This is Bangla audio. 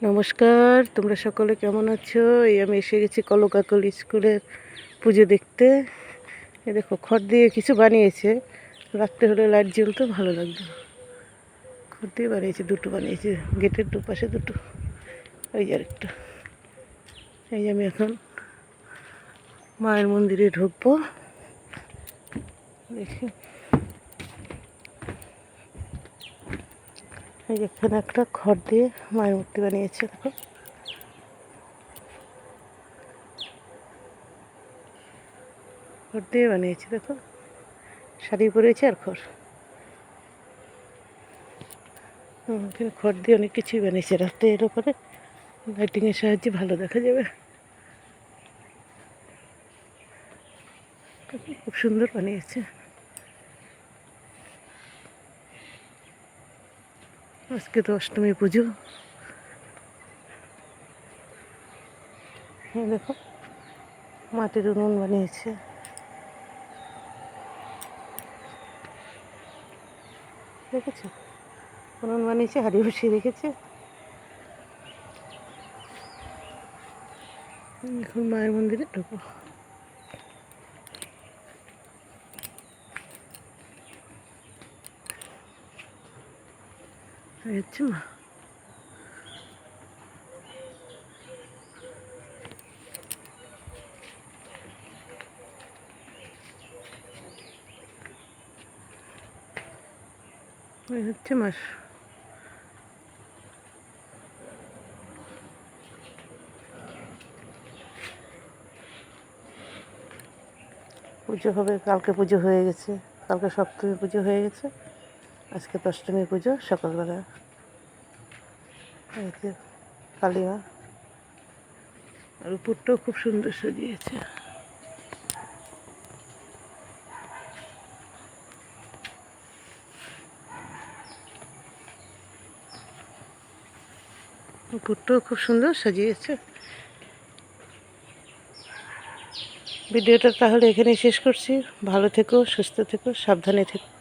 নমস্কার, তোমরা সকলে কেমন আছো? আমি এসে গেছি কলকাকল স্কুলের পুজো দেখতে। দেখো খড় দিয়ে কিছু বানিয়েছে, রাত্রে হলে লাইট জ্বলতো ভালো লাগতো। খড় দিয়ে বানিয়েছে, দুটো বানিয়েছে, গেটের দুপাশে দুটো, ওই যে আরেকটা। এই যে আমি এখন মায়ের মন্দিরে ঢুকবো। দেখি এই এখানে একটা খড় দিয়ে মায়ের মূর্তি বানিয়েছে, দেখো খড় দিয়ে বানিয়েছে, দেখো শাড়ি পরেছে আর খড়। এখানে খড় দিয়ে অনেক কিছুই বানিয়েছে, রাতে এলো পরে লাইটিংয়ের সাহায্যে ভালো দেখা যাবে। খুব সুন্দর বানিয়েছে। আজকে তো অষ্টমী পুজো। দেখো মাটির উনুন বানিয়েছে, দেখেছো? উনুন বানিয়েছে, হাঁড়ি বসিয়ে রেখেছে। এখন মায়ের মন্দিরে ঢুকবো। হচ্ছে মা, হচ্ছে মাস। পুজো হবে, কালকে পুজো হয়ে গেছে, কালকে সপ্তমী পুজো হয়ে গেছে, আজকে তো অষ্টমী পুজো। সকালবেলা এই যে কালী মা, আর উপরটাও খুব সুন্দর সাজিয়েছে। উপরটাও খুব সুন্দর সাজিয়েছে। ভিডিওটা তাহলে এখানেই শেষ করছি। ভালো থেকো, সুস্থ থেকো, সাবধানে থেকো।